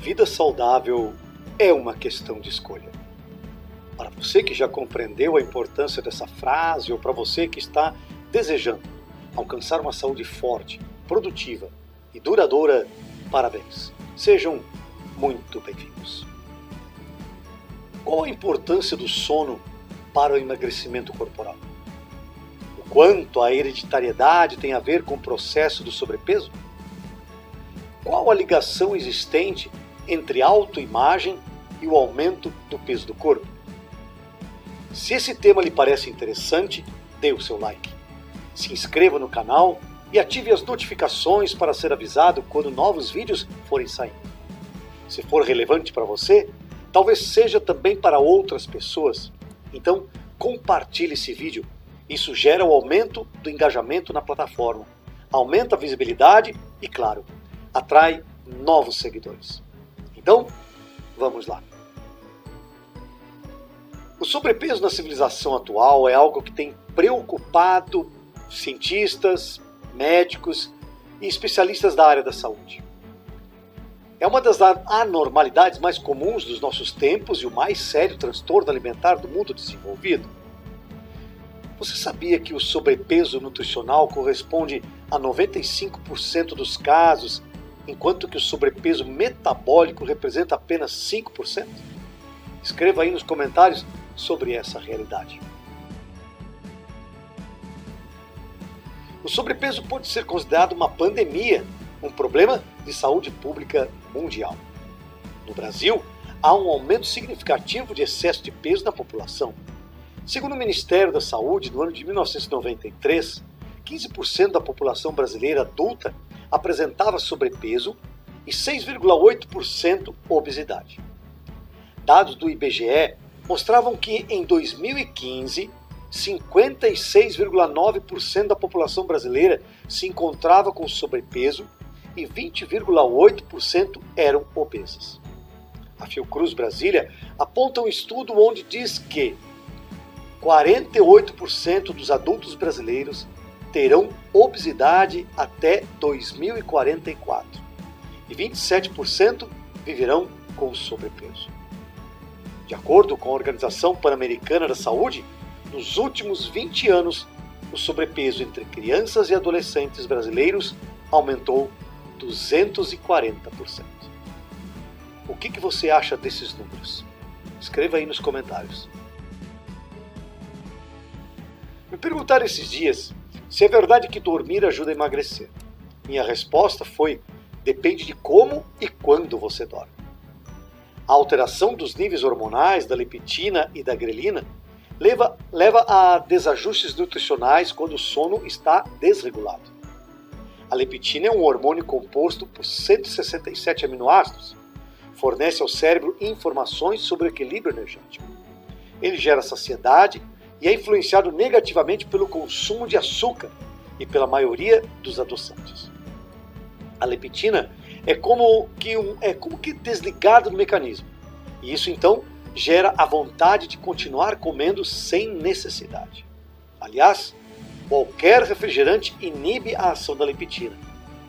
Vida saudável é uma questão de escolha. Para você que já compreendeu a importância dessa frase ou para você que está desejando alcançar uma saúde forte, produtiva e duradoura, parabéns. Sejam muito bem-vindos. Qual a importância do sono para o emagrecimento corporal? O quanto a hereditariedade tem a ver com o processo do sobrepeso? Qual a ligação existente entre autoimagem e o aumento do peso do corpo? Se esse tema lhe parece interessante, dê o seu like. Se inscreva no canal e ative as notificações para ser avisado quando novos vídeos forem saindo. Se for relevante para você, talvez seja também para outras pessoas. Então, compartilhe esse vídeo. Isso gera o aumento do engajamento na plataforma, aumenta a visibilidade e, claro, atrai novos seguidores. Então, vamos lá. O sobrepeso na civilização atual é algo que tem preocupado cientistas, médicos e especialistas da área da saúde. É uma das anormalidades mais comuns dos nossos tempos e o mais sério transtorno alimentar do mundo desenvolvido. Você sabia que o sobrepeso nutricional corresponde a 95% dos casos, enquanto que o sobrepeso metabólico representa apenas 5%? Escreva aí nos comentários sobre essa realidade. O sobrepeso pode ser considerado uma pandemia, um problema de saúde pública mundial. No Brasil, há um aumento significativo de excesso de peso na população. Segundo o Ministério da Saúde, no ano de 1993, 15% da população brasileira adulta apresentava sobrepeso e 6,8% obesidade. Dados do IBGE mostravam que, em 2015, 56,9% da população brasileira se encontrava com sobrepeso e 20,8% eram obesas. A Fiocruz Brasília aponta um estudo onde diz que 48% dos adultos brasileiros terão obesidade até 2044 e 27% viverão com sobrepeso. De acordo com a Organização Pan-Americana da Saúde, nos últimos 20 anos, o sobrepeso entre crianças e adolescentes brasileiros aumentou 240%. O que você acha desses números? Escreva aí nos comentários. Me perguntaram esses dias se é verdade que dormir ajuda a emagrecer. Minha resposta foi: depende de como e quando você dorme. A alteração dos níveis hormonais da leptina e da grelina leva a desajustes nutricionais quando o sono está desregulado. A leptina é um hormônio composto por 167 aminoácidos. Fornece ao cérebro informações sobre o equilíbrio energético. Ele gera saciedade e é influenciado negativamente pelo consumo de açúcar e pela maioria dos adoçantes. A leptina é como que desligada do mecanismo, e isso então gera a vontade de continuar comendo sem necessidade. Aliás, qualquer refrigerante inibe a ação da leptina,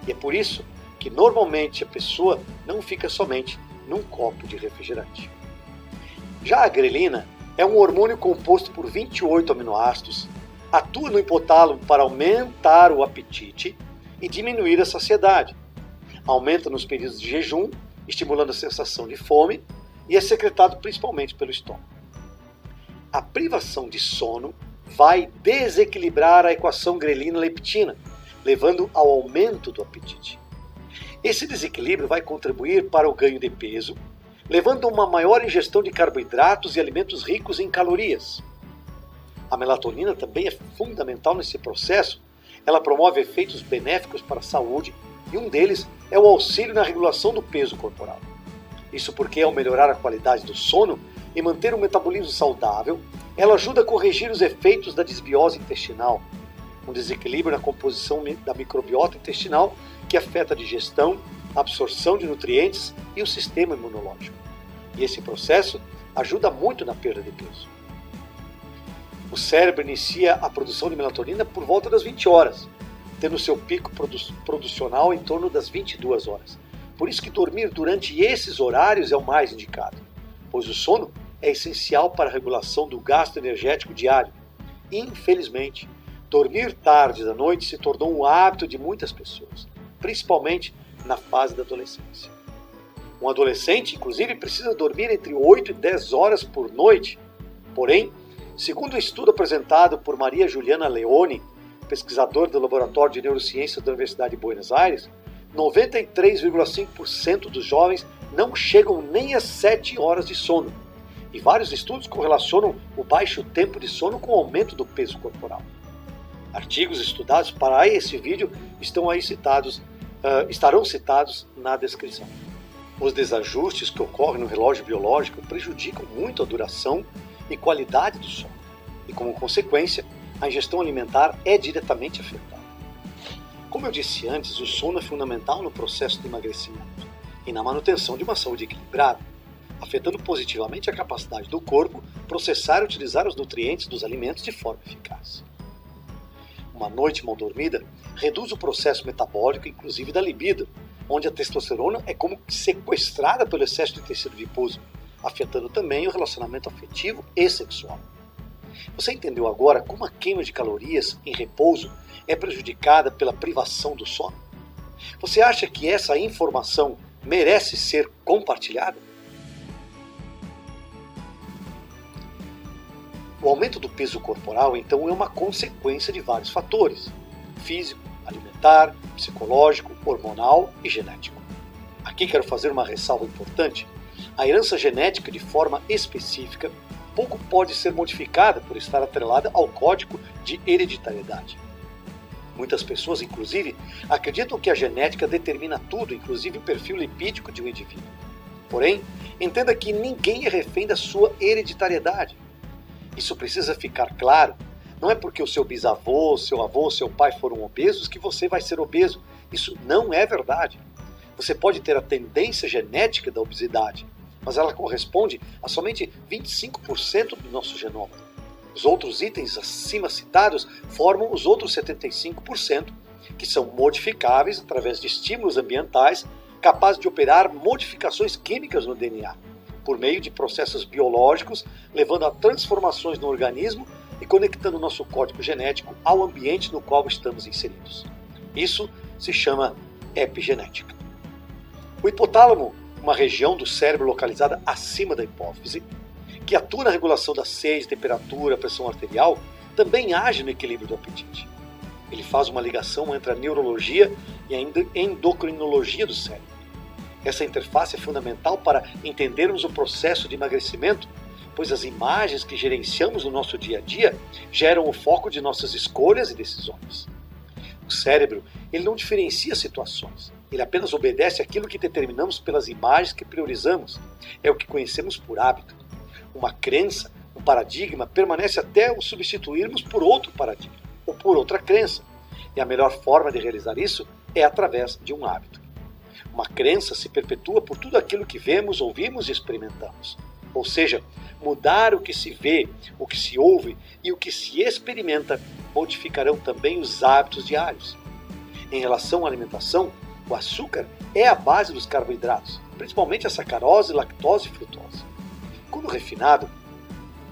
e é por isso que normalmente a pessoa não fica somente num copo de refrigerante. Já a grelina é um hormônio composto por 28 aminoácidos, atua no hipotálamo para aumentar o apetite e diminuir a saciedade. Aumenta nos períodos de jejum, estimulando a sensação de fome, e é secretado principalmente pelo estômago. A privação de sono vai desequilibrar a equação grelina-leptina, levando ao aumento do apetite. Esse desequilíbrio vai contribuir para o ganho de peso, levando a uma maior ingestão de carboidratos e alimentos ricos em calorias. A melatonina também é fundamental nesse processo. Ela promove efeitos benéficos para a saúde e um deles é o auxílio na regulação do peso corporal. Isso porque, ao melhorar a qualidade do sono e manter um metabolismo saudável, ela ajuda a corrigir os efeitos da desbiose intestinal, um desequilíbrio na composição da microbiota intestinal que afeta a digestão, a absorção de nutrientes e o sistema imunológico. E esse processo ajuda muito na perda de peso. O cérebro inicia a produção de melatonina por volta das 20 horas, tendo seu pico producional em torno das 22 horas. Por isso que dormir durante esses horários é o mais indicado, pois o sono é essencial para a regulação do gasto energético diário. Infelizmente, dormir tarde da noite se tornou um hábito de muitas pessoas, principalmente na fase da adolescência. Um adolescente, inclusive, precisa dormir entre 8 e 10 horas por noite. Porém, segundo um estudo apresentado por Maria Juliana Leone, pesquisador do Laboratório de Neurociências da Universidade de Buenos Aires, 93,5% dos jovens não chegam nem às 7 horas de sono. E vários estudos correlacionam o baixo tempo de sono com o aumento do peso corporal. Artigos estudados para esse vídeo estarão citados na descrição. Os desajustes que ocorrem no relógio biológico prejudicam muito a duração e qualidade do sono. E, como consequência, a ingestão alimentar é diretamente afetada. Como eu disse antes, o sono é fundamental no processo de emagrecimento e na manutenção de uma saúde equilibrada, afetando positivamente a capacidade do corpo processar e utilizar os nutrientes dos alimentos de forma eficaz. Uma noite mal dormida reduz o processo metabólico, inclusive da libido, onde a testosterona é como sequestrada pelo excesso de tecido adiposo, afetando também o relacionamento afetivo e sexual. Você entendeu agora como a queima de calorias em repouso é prejudicada pela privação do sono? Você acha que essa informação merece ser compartilhada? O aumento do peso corporal, então, é uma consequência de vários fatores: físico, alimentar, psicológico, hormonal e genético. Aqui quero fazer uma ressalva importante. A herança genética, de forma específica, pouco pode ser modificada por estar atrelada ao código de hereditariedade. Muitas pessoas, inclusive, acreditam que a genética determina tudo, inclusive o perfil lipídico de um indivíduo. Porém, entenda que ninguém é refém da sua hereditariedade. Isso precisa ficar claro. Não é porque o seu bisavô, seu avô, seu pai foram obesos que você vai ser obeso. Isso não é verdade. Você pode ter a tendência genética da obesidade, mas ela corresponde a somente 25% do nosso genoma. Os outros itens acima citados formam os outros 75%, que são modificáveis através de estímulos ambientais capazes de operar modificações químicas no DNA, por meio de processos biológicos, levando a transformações no organismo e conectando nosso código genético ao ambiente no qual estamos inseridos. Isso se chama epigenética. O hipotálamo, uma região do cérebro localizada acima da hipófise, que atua na regulação da sede, temperatura, pressão arterial, também age no equilíbrio do apetite. Ele faz uma ligação entre a neurologia e a endocrinologia do cérebro. Essa interface é fundamental para entendermos o processo de emagrecimento, pois as imagens que gerenciamos no nosso dia a dia geram o foco de nossas escolhas e decisões. O cérebro, ele não diferencia situações, ele apenas obedece àquilo que determinamos pelas imagens que priorizamos. É o que conhecemos por hábito. Uma crença, um paradigma, permanece até o substituirmos por outro paradigma, ou por outra crença. E a melhor forma de realizar isso é através de um hábito. Uma crença se perpetua por tudo aquilo que vemos, ouvimos e experimentamos. Ou seja, mudar o que se vê, o que se ouve e o que se experimenta modificarão também os hábitos diários. Em relação à alimentação, o açúcar é a base dos carboidratos, principalmente a sacarose, lactose e frutose. Quando refinado,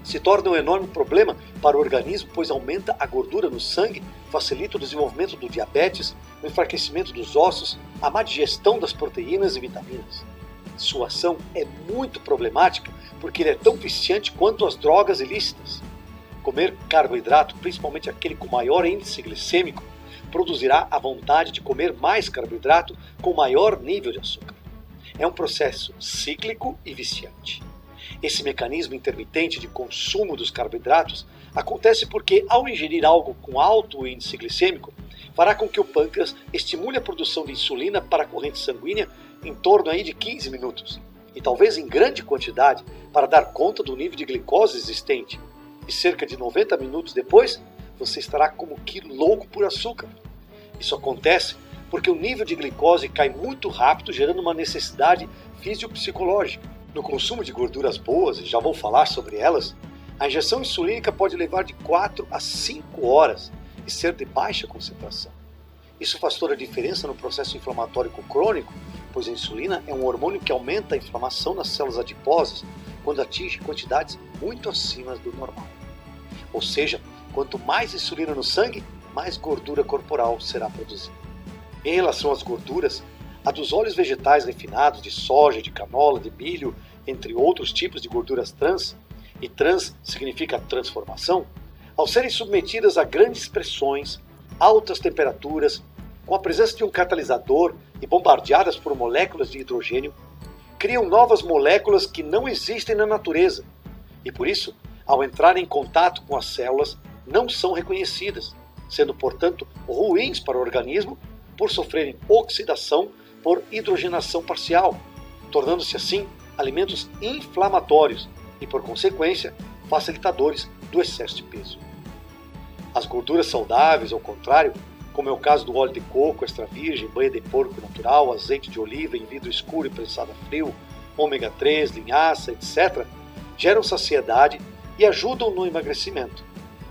se torna um enorme problema para o organismo, pois aumenta a gordura no sangue, facilita o desenvolvimento do diabetes, o enfraquecimento dos ossos, a má digestão das proteínas e vitaminas. Sua ação é muito problemática porque ele é tão viciante quanto as drogas ilícitas. Comer carboidrato, principalmente aquele com maior índice glicêmico, produzirá a vontade de comer mais carboidrato com maior nível de açúcar. É um processo cíclico e viciante. Esse mecanismo intermitente de consumo dos carboidratos acontece porque, ao ingerir algo com alto índice glicêmico, fará com que o pâncreas estimule a produção de insulina para a corrente sanguínea em torno aí de 15 minutos, e talvez em grande quantidade para dar conta do nível de glicose existente. E cerca de 90 minutos depois, você estará como que louco por açúcar. Isso acontece porque o nível de glicose cai muito rápido, gerando uma necessidade fisiopsicológica. No consumo de gorduras boas, e já vou falar sobre elas, a injeção insulínica pode levar de 4 a 5 horas e ser de baixa concentração. Isso faz toda a diferença no processo inflamatório crônico, pois a insulina é um hormônio que aumenta a inflamação nas células adiposas quando atinge quantidades muito acima do normal. Ou seja, quanto mais insulina no sangue, mais gordura corporal será produzida. Em relação às gorduras, a dos óleos vegetais refinados de soja, de canola, de milho, entre outros tipos de gorduras trans, e trans significa transformação, ao serem submetidas a grandes pressões, altas temperaturas, com a presença de um catalisador e bombardeadas por moléculas de hidrogênio, criam novas moléculas que não existem na natureza e, por isso, ao entrarem em contato com as células, não são reconhecidas, sendo, portanto, ruins para o organismo por sofrerem oxidação por hidrogenação parcial, tornando-se assim alimentos inflamatórios e, por consequência, facilitadores do excesso de peso. As gorduras saudáveis, ao contrário, como é o caso do óleo de coco, extra virgem, banha de porco natural, azeite de oliva em vidro escuro e prensado a frio, ômega 3, linhaça, etc., geram saciedade e ajudam no emagrecimento.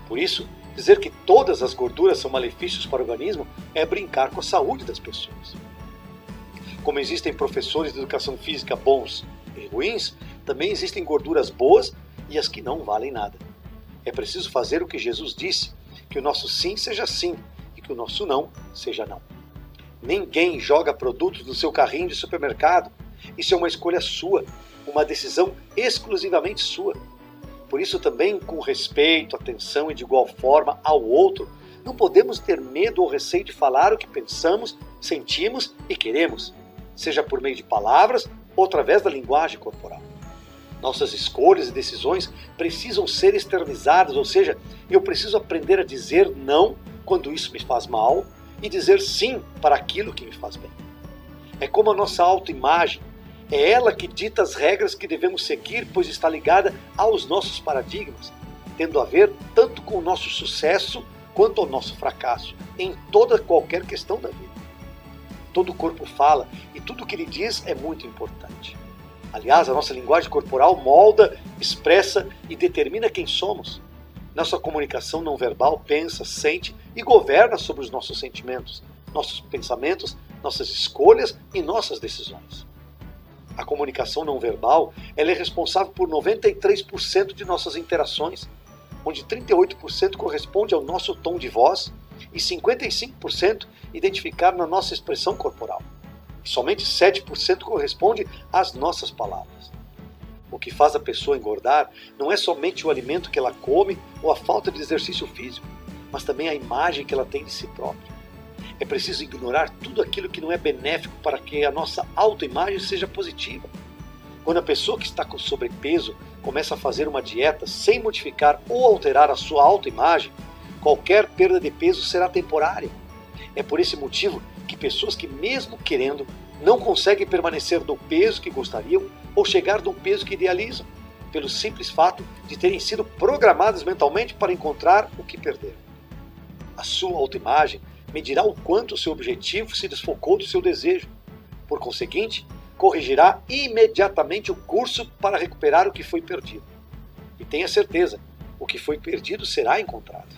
Por isso, dizer que todas as gorduras são malefícios para o organismo é brincar com a saúde das pessoas. Como existem professores de educação física bons e ruins, também existem gorduras boas e as que não valem nada. É preciso fazer o que Jesus disse, que o nosso sim seja sim e que o nosso não seja não. Ninguém joga produtos do seu carrinho de supermercado. Isso é uma escolha sua, uma decisão exclusivamente sua. Por isso também, com respeito, atenção e de igual forma ao outro, não podemos ter medo ou receio de falar o que pensamos, sentimos e queremos, seja por meio de palavras ou através da linguagem corporal. Nossas escolhas e decisões precisam ser externizadas, ou seja, eu preciso aprender a dizer não quando isso me faz mal e dizer sim para aquilo que me faz bem. É como a nossa autoimagem, é ela que dita as regras que devemos seguir, pois está ligada aos nossos paradigmas, tendo a ver tanto com o nosso sucesso quanto ao nosso fracasso, em toda qualquer questão da vida. Todo o corpo fala e tudo o que ele diz é muito importante. Aliás, a nossa linguagem corporal molda, expressa e determina quem somos. Nossa comunicação não verbal pensa, sente e governa sobre os nossos sentimentos, nossos pensamentos, nossas escolhas e nossas decisões. A comunicação não verbal ela é responsável por 93% de nossas interações, onde 38% corresponde ao nosso tom de voz e 55% identificar na nossa expressão corporal. E somente 7% corresponde às nossas palavras. O que faz a pessoa engordar não é somente o alimento que ela come ou a falta de exercício físico, mas também a imagem que ela tem de si própria. É preciso ignorar tudo aquilo que não é benéfico para que a nossa autoimagem seja positiva. Quando a pessoa que está com sobrepeso começa a fazer uma dieta sem modificar ou alterar a sua autoimagem, qualquer perda de peso será temporária. É por esse motivo que pessoas que, mesmo querendo, não conseguem permanecer no peso que gostariam ou chegar no peso que idealizam, pelo simples fato de terem sido programadas mentalmente para encontrar o que perderam. A sua autoimagem medirá o quanto o seu objetivo se desfocou do seu desejo. Por conseguinte, corrigirá imediatamente o curso para recuperar o que foi perdido. E tenha certeza, o que foi perdido será encontrado.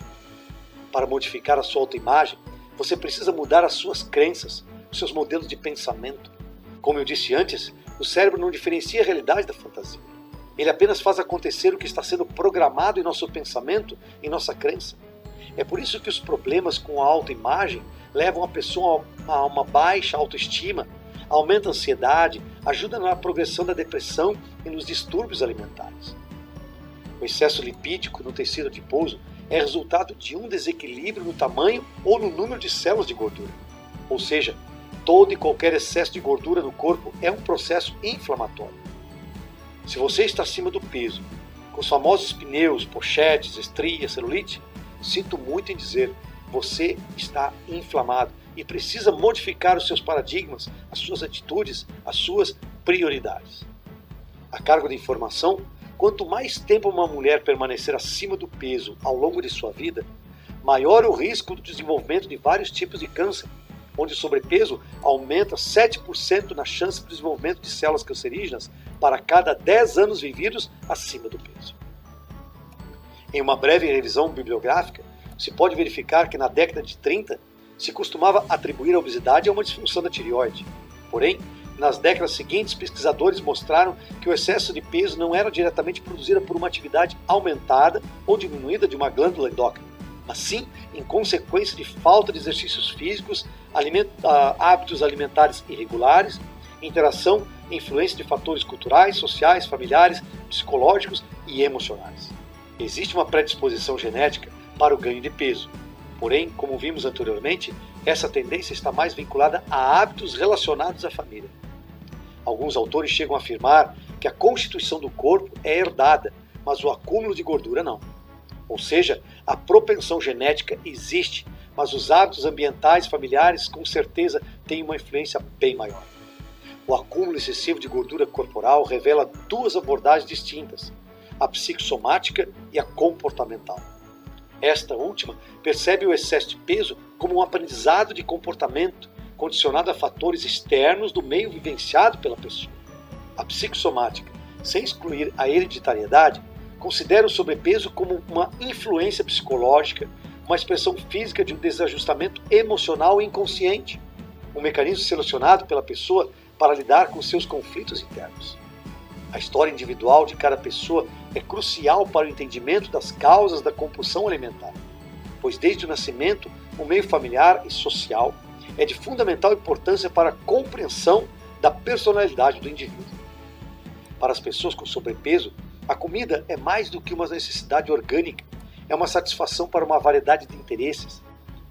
Para modificar a sua autoimagem, você precisa mudar as suas crenças, os seus modelos de pensamento. Como eu disse antes, o cérebro não diferencia a realidade da fantasia. Ele apenas faz acontecer o que está sendo programado em nosso pensamento, em nossa crença. É por isso que os problemas com a autoimagem levam a pessoa a uma baixa autoestima, aumentam a ansiedade, ajudam na progressão da depressão e nos distúrbios alimentares. O excesso lipídico no tecido adiposo é resultado de um desequilíbrio no tamanho ou no número de células de gordura. Ou seja, todo e qualquer excesso de gordura no corpo é um processo inflamatório. Se você está acima do peso, com os famosos pneus, pochetes, estrias, celulite, sinto muito em dizer, você está inflamado e precisa modificar os seus paradigmas, as suas atitudes, as suas prioridades. A cargo de informação, quanto mais tempo uma mulher permanecer acima do peso ao longo de sua vida, maior o risco do desenvolvimento de vários tipos de câncer, onde o sobrepeso aumenta 7% na chance de desenvolvimento de células cancerígenas para cada 10 anos vividos acima do peso. Em uma breve revisão bibliográfica, se pode verificar que na década de 30 se costumava atribuir a obesidade a uma disfunção da tireoide. Porém, Nas décadas seguintes, pesquisadores mostraram que o excesso de peso não era diretamente produzido por uma atividade aumentada ou diminuída de uma glândula endócrina, mas sim em consequência de falta de exercícios físicos, hábitos alimentares irregulares, interação e influência de fatores culturais, sociais, familiares, psicológicos e emocionais. Existe uma predisposição genética para o ganho de peso, porém, como vimos anteriormente, essa tendência está mais vinculada a hábitos relacionados à família. Alguns autores chegam a afirmar que a constituição do corpo é herdada, mas o acúmulo de gordura não. Ou seja, a propensão genética existe, mas os hábitos ambientais familiares com certeza têm uma influência bem maior. O acúmulo excessivo de gordura corporal revela duas abordagens distintas, a psicossomática e a comportamental. Esta última percebe o excesso de peso como um aprendizado de comportamento condicionado a fatores externos do meio vivenciado pela pessoa. A psicossomática, sem excluir a hereditariedade, considera o sobrepeso como uma influência psicológica, uma expressão física de um desajustamento emocional inconsciente, um mecanismo selecionado pela pessoa para lidar com seus conflitos internos. A história individual de cada pessoa é crucial para o entendimento das causas da compulsão alimentar, pois desde o nascimento, o meio familiar e social é de fundamental importância para a compreensão da personalidade do indivíduo. Para as pessoas com sobrepeso, a comida é mais do que uma necessidade orgânica, é uma satisfação para uma variedade de interesses.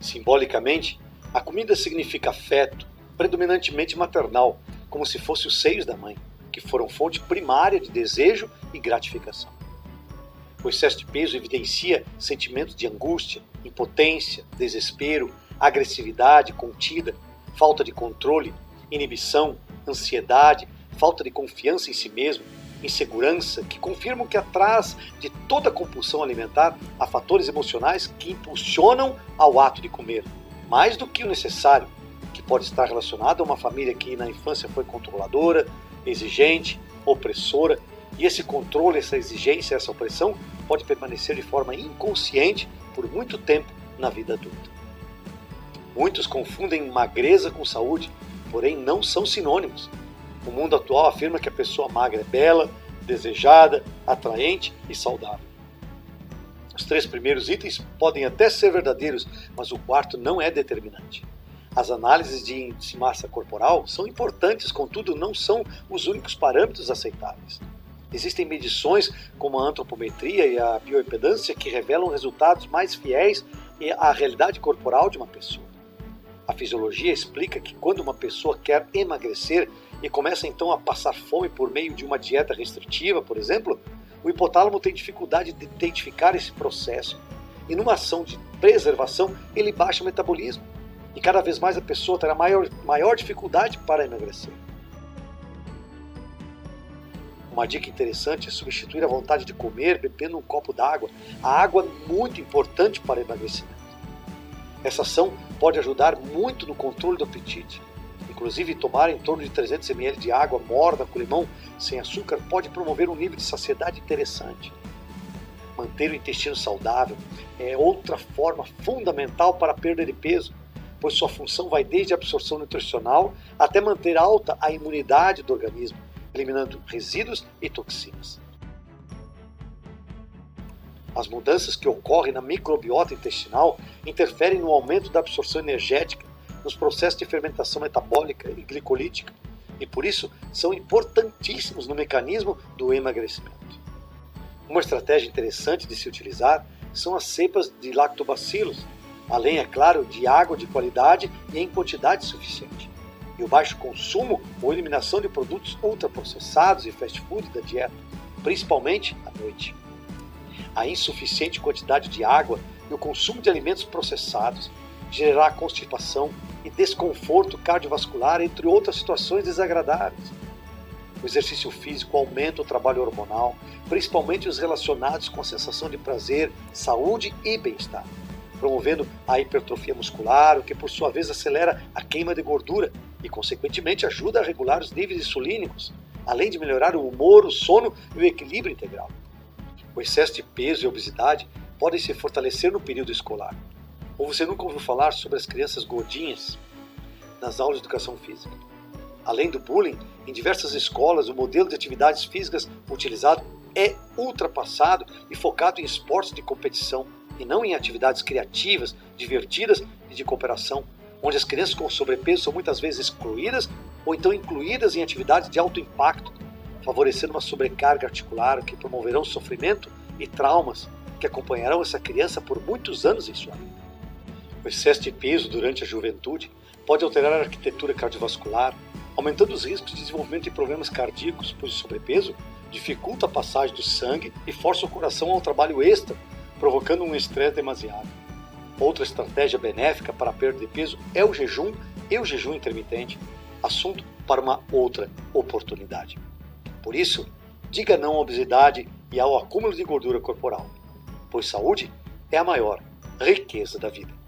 Simbolicamente, a comida significa afeto, predominantemente maternal, como se fossem os seios da mãe, que foram fonte primária de desejo e gratificação. O excesso de peso evidencia sentimentos de angústia, impotência, desespero, agressividade contida, falta de controle, inibição, ansiedade, falta de confiança em si mesmo, insegurança, que confirmam que atrás de toda compulsão alimentar há fatores emocionais que impulsionam ao ato de comer, mais do que o necessário, que pode estar relacionado a uma família que na infância foi controladora, exigente, opressora, e esse controle, essa exigência, essa opressão pode permanecer de forma inconsciente por muito tempo na vida adulta. Muitos confundem magreza com saúde, porém não são sinônimos. O mundo atual afirma que a pessoa magra é bela, desejada, atraente e saudável. Os três primeiros itens podem até ser verdadeiros, mas o quarto não é determinante. As análises de índice de massa corporal são importantes, contudo não são os únicos parâmetros aceitáveis. Existem medições como a antropometria e a bioimpedância que revelam resultados mais fiéis à realidade corporal de uma pessoa. A fisiologia explica que quando uma pessoa quer emagrecer e começa então a passar fome por meio de uma dieta restritiva, por exemplo, o hipotálamo tem dificuldade de identificar esse processo e numa ação de preservação ele baixa o metabolismo e cada vez mais a pessoa terá maior dificuldade para emagrecer. Uma dica interessante é substituir a vontade de comer bebendo um copo d'água. A água é muito importante para o emagrecimento. Essa ação pode ajudar muito no controle do apetite. Inclusive, tomar em torno de 300 ml de água morna com limão sem açúcar pode promover um nível de saciedade interessante. Manter o intestino saudável é outra forma fundamental para a perda de peso, pois sua função vai desde a absorção nutricional até manter alta a imunidade do organismo, eliminando resíduos e toxinas. As mudanças que ocorrem na microbiota intestinal interferem no aumento da absorção energética, nos processos de fermentação metabólica e glicolítica, e por isso são importantíssimos no mecanismo do emagrecimento. Uma estratégia interessante de se utilizar são as cepas de lactobacilos, além, é claro, de água de qualidade e em quantidade suficiente, e o baixo consumo ou eliminação de produtos ultraprocessados e fast food da dieta, principalmente à noite. A insuficiente quantidade de água e o consumo de alimentos processados gerará constipação e desconforto cardiovascular, entre outras situações desagradáveis. O exercício físico aumenta o trabalho hormonal, principalmente os relacionados com a sensação de prazer, saúde e bem-estar, promovendo a hipertrofia muscular, o que por sua vez acelera a queima de gordura e, consequentemente, ajuda a regular os níveis insulínicos, além de melhorar o humor, o sono e o equilíbrio integral. O excesso de peso e obesidade podem se fortalecer no período escolar. Ou você nunca ouviu falar sobre as crianças gordinhas nas aulas de educação física? Além do bullying, em diversas escolas o modelo de atividades físicas utilizado é ultrapassado e focado em esportes de competição e não em atividades criativas, divertidas e de cooperação, onde as crianças com sobrepeso são muitas vezes excluídas ou então incluídas em atividades de alto impacto, favorecendo uma sobrecarga articular que promoverão sofrimento e traumas que acompanharão essa criança por muitos anos em sua vida. O excesso de peso durante a juventude pode alterar a arquitetura cardiovascular, aumentando os riscos de desenvolvimento de problemas cardíacos, pois o sobrepeso dificulta a passagem do sangue e força o coração ao trabalho extra, provocando um estresse demasiado. Outra estratégia benéfica para a perda de peso é o jejum e o jejum intermitente, assunto para uma outra oportunidade. Por isso, diga não à obesidade e ao acúmulo de gordura corporal, pois saúde é a maior riqueza da vida.